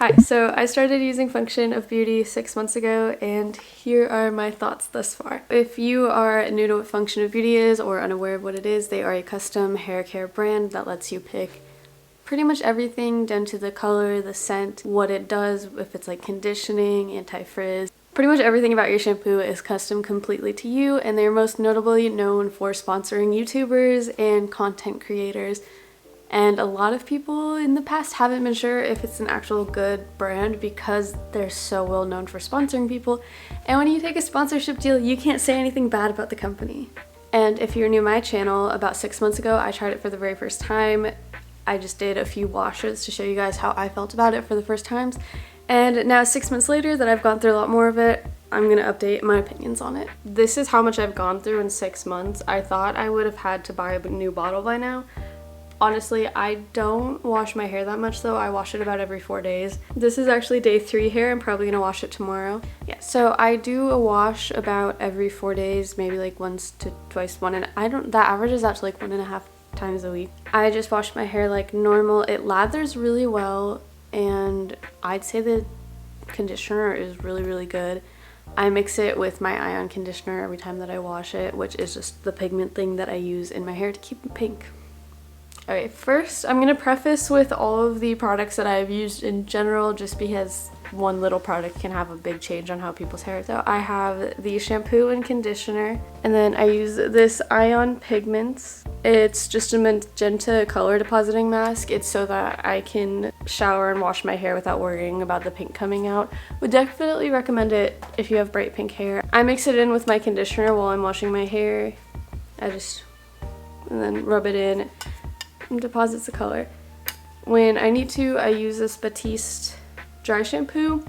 Hi, so I started using Function of Beauty 6 months ago, and here are my thoughts thus far. If you are new to what Function of Beauty is or unaware of what it is, they are a custom hair care brand that lets you pick pretty much everything down to the color, the scent, what it does, if it's like conditioning, anti-frizz. Pretty much everything about your shampoo is custom completely to you, and they're most notably known for sponsoring YouTubers and content creators. And a lot of people in the past haven't been sure if it's an actual good brand because they're so well known for sponsoring people. And when you take a sponsorship deal, you can't say anything bad about the company. And if you're new to my channel, about 6 months ago, I tried it for the very first time. I just did a few washes to show you guys how I felt about it for the first times. And now 6 months later that I've gone through a lot more of it, I'm gonna update my opinions on it. This is how much I've gone through in 6 months. I thought I would have had to buy a new bottle by now. Honestly, I don't wash my hair that much though. I wash it about every 4 days. This is actually day 3 hair. I'm probably gonna wash it tomorrow. Yeah, so I do a wash about every 4 days, maybe like once to twice, that averages out to like 1.5 times a week. I just wash my hair like normal. It lathers really well, and I'd say the conditioner is really, really good. I mix it with my ion conditioner every time that I wash it, which is just the pigment thing that I use in my hair to keep it pink. Okay, first I'm going to preface with all of the products that I've used in general, just because one little product can have a big change on how people's hair is. So I have the shampoo and conditioner, and then I use this Ion Pigments. It's just a magenta color depositing mask. It's so that I can shower and wash my hair without worrying about the pink coming out. Would definitely recommend it if you have bright pink hair. I mix it in with my conditioner while I'm washing my hair. And then rub it in. Deposits the color. When I need to, I use this Batiste Dry Shampoo.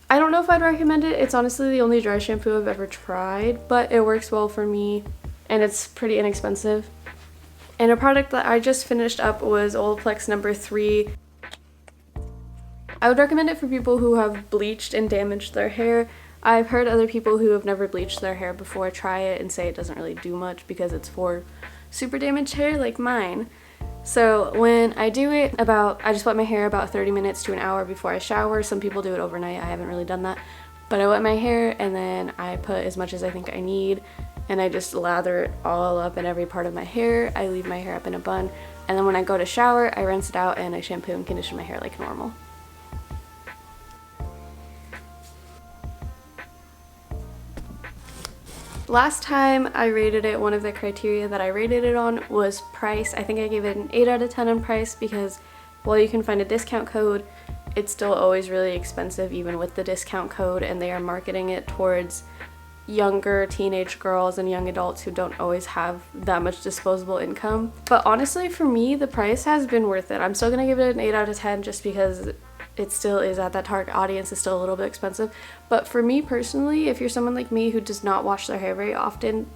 I don't know if I'd recommend it. It's honestly the only dry shampoo I've ever tried, but it works well for me and it's pretty inexpensive. And a product that I just finished up was Olaplex number 3. I would recommend it for people who have bleached and damaged their hair. I've heard other people who have never bleached their hair before try it and say it doesn't really do much because it's for super damaged hair like mine. So when I do it, I just wet my hair about 30 minutes to an hour before I shower. Some people do it overnight. I haven't really done that. But I wet my hair and then I put as much as I think I need, and I just lather it all up in every part of my hair. I leave my hair up in a bun, and then when I go to shower, I rinse it out and I shampoo and condition my hair like normal. Last time I rated it, one of the criteria that I rated it on was price. I think I gave it an 8 out of 10 on price because while you can find a discount code, it's still always really expensive even with the discount code, and they are marketing it towards younger teenage girls and young adults who don't always have that much disposable income. But honestly, for me, the price has been worth it. I'm still gonna give it an 8 out of 10 just because it still is at that target audience. Is still a little bit expensive. But for me personally, if you're someone like me who does not wash their hair very often,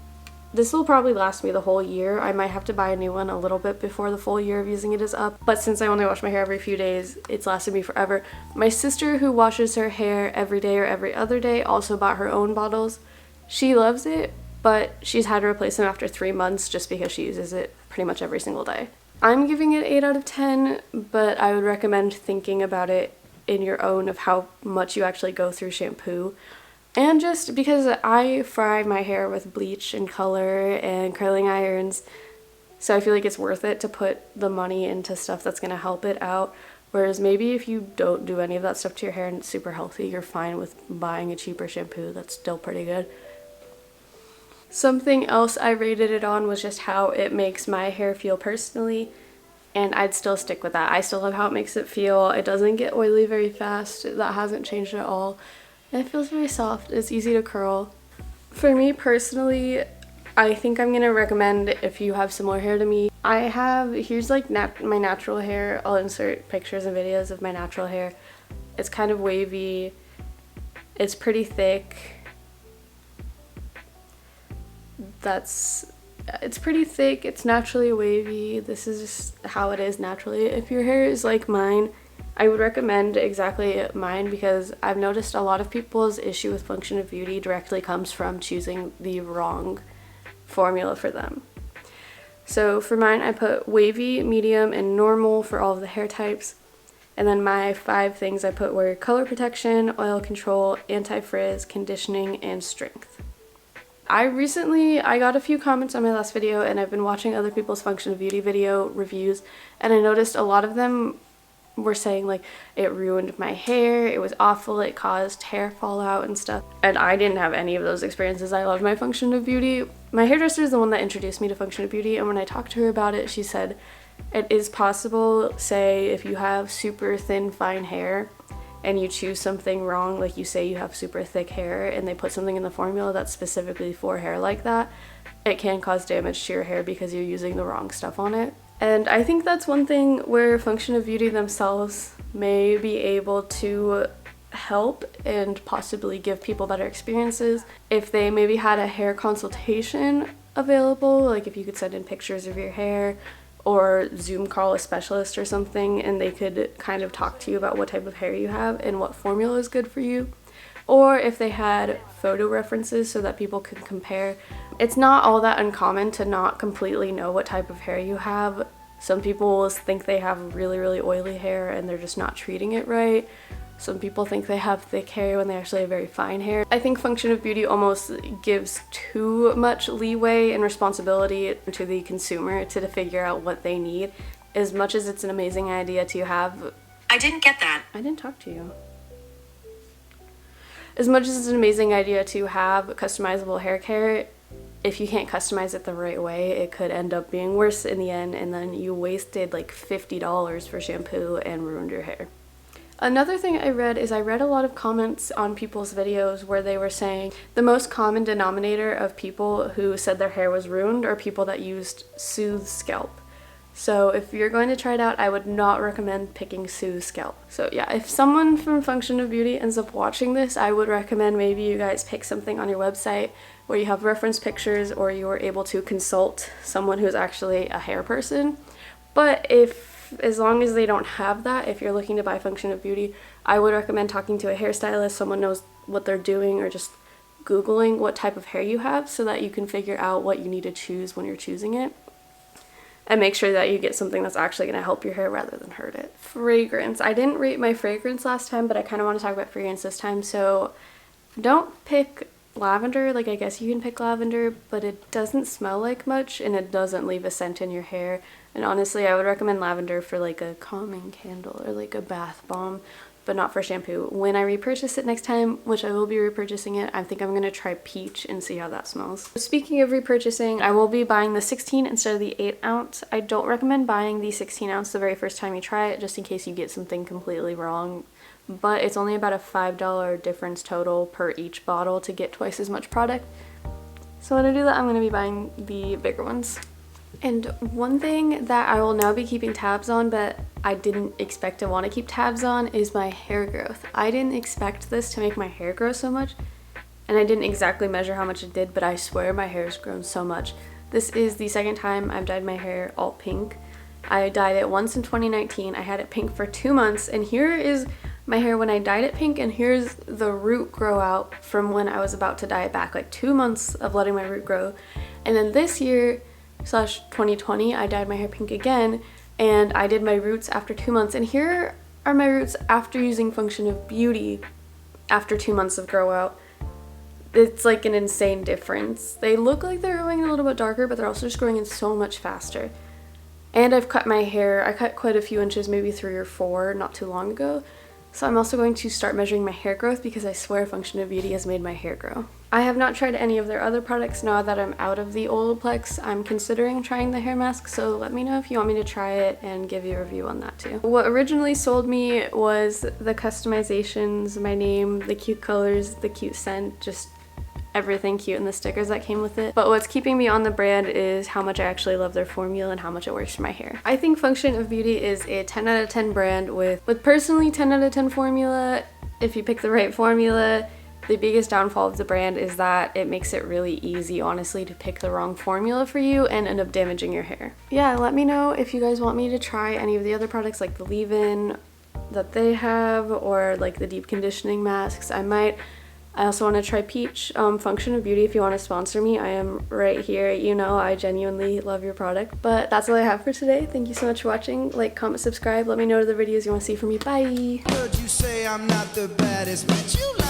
this will probably last me the whole year. I might have to buy a new one a little bit before the full year of using it is up. But since I only wash my hair every few days, it's lasted me forever. My sister, who washes her hair every day or every other day, also bought her own bottles. She loves it, but she's had to replace them after 3 months just because she uses it pretty much every single day. I'm giving it 8 out of 10, but I would recommend thinking about it in your own of how much you actually go through shampoo. And just because I fry my hair with bleach and color and curling irons, so I feel like it's worth it to put the money into stuff that's going to help it out. Whereas maybe if you don't do any of that stuff to your hair and it's super healthy, you're fine with buying a cheaper shampoo that's still pretty good. Something else I rated it on was just how it makes my hair feel personally, and I'd still stick with that. I still love how it makes it feel. It doesn't get oily very fast. That hasn't changed at all. And it feels very soft. It's easy to curl. For me personally, I think I'm gonna recommend if you have similar hair to me. Here's like my natural hair. I'll insert pictures and videos of my natural hair. It's kind of wavy. It's pretty thick. It's pretty thick, it's naturally wavy. This is just how it is naturally. If your hair is like mine, I would recommend exactly mine because I've noticed a lot of people's issue with Function of Beauty directly comes from choosing the wrong formula for them. So for mine, I put wavy, medium, and normal for all of the hair types. And then my 5 things I put were color protection, oil control, anti-frizz, conditioning, and strength. I got a few comments on my last video, and I've been watching other people's Function of Beauty video reviews, and I noticed a lot of them were saying like it ruined my hair, it was awful, it caused hair fallout and stuff. And I didn't have any of those experiences. I love my Function of Beauty. My hairdresser is the one that introduced me to Function of Beauty, and when I talked to her about it, she said it is possible, say if you have super thin fine hair and you choose something wrong, like you say you have super thick hair and they put something in the formula that's specifically for hair like that, it can cause damage to your hair because you're using the wrong stuff on it. And I think that's one thing where Function of Beauty themselves may be able to help and possibly give people better experiences if they maybe had a hair consultation available, like if you could send in pictures of your hair or Zoom call a specialist or something, and they could kind of talk to you about what type of hair you have and what formula is good for you. Or if they had photo references so that people could compare. It's not all that uncommon to not completely know what type of hair you have. Some people think they have really, really oily hair and they're just not treating it right. Some people think they have thick hair when they actually have very fine hair. I think Function of Beauty almost gives too much leeway and responsibility to the consumer to figure out what they need. As much as it's an amazing idea to have... I didn't get that. I didn't talk to you. As much as it's an amazing idea to have customizable hair care, if you can't customize it the right way, it could end up being worse in the end, and then you wasted like $50 for shampoo and ruined your hair. Another thing I read a lot of comments on people's videos where they were saying the most common denominator of people who said their hair was ruined are people that used Soothe Scalp. So if you're going to try it out, I would not recommend picking Soothe Scalp. So yeah, if someone from Function of Beauty ends up watching this, I would recommend maybe you guys pick something on your website where you have reference pictures or you are able to consult someone who's actually a hair person. But as long as they don't have that, if you're looking to buy Function of Beauty, I would recommend talking to a hairstylist, someone knows what they're doing, or just Googling what type of hair you have so that you can figure out what you need to choose when you're choosing it. And make sure that you get something that's actually going to help your hair rather than hurt it. Fragrance. I didn't rate my fragrance last time, but I kind of want to talk about fragrance this time. So don't pick lavender. Like, I guess you can pick lavender, but it doesn't smell like much and it doesn't leave a scent in your hair. And honestly, I would recommend lavender for like a calming candle or like a bath bomb, but not for shampoo. When I repurchase it next time, which I will be repurchasing it, I think I'm going to try peach and see how that smells. Speaking of repurchasing, I will be buying the 16 instead of the 8 ounce. I don't recommend buying the 16 ounce the very first time you try it, just in case you get something completely wrong. But it's only about a $5 difference total per each bottle to get twice as much product. So when I do that, I'm going to be buying the bigger ones. And one thing that I will now be keeping tabs on, but I didn't expect to want to keep tabs on, is my hair growth. I didn't expect this to make my hair grow so much, and I didn't exactly measure how much it did, but I swear my hair has grown so much. This is the second time I've dyed my hair all pink. I dyed it once in 2019. I had it pink for 2 months, and here is my hair when I dyed it pink, and here's the root grow out from when I was about to dye it back, like 2 months of letting my root grow. And then this year / 2020, I dyed my hair pink again, and I did my roots after 2 months, and here are my roots after using Function of Beauty after 2 months of grow out. It's like an insane difference. They look like they're growing a little bit darker, but they're also just growing in so much faster. And I've cut my hair. I cut quite a few inches, maybe 3 or 4 not too long ago. So I'm also going to start measuring my hair growth because I swear Function of Beauty has made my hair grow. I have not tried any of their other products. Now that I'm out of the Olaplex, I'm considering trying the hair mask, so let me know if you want me to try it and give you a review on that too. What originally sold me was the customizations, my name, the cute colors, the cute scent, just everything cute, and the stickers that came with it. But what's keeping me on the brand is how much I actually love their formula and how much it works for my hair. I think Function of Beauty is a 10 out of 10 brand with personally 10 out of 10 formula if you pick the right formula. The biggest downfall of the brand is that it makes it really easy, honestly, to pick the wrong formula for you and end up damaging your hair. Yeah, let me know if you guys want me to try any of the other products like the leave-in that they have, or like the deep conditioning masks. I I also want to try Peach. Function of Beauty, if you want to sponsor me, I am right here. You know, I genuinely love your product. But that's all I have for today. Thank you so much for watching. Like, comment, subscribe. Let me know the videos you want to see from me. Bye! Heard you say I'm not the baddest, but you like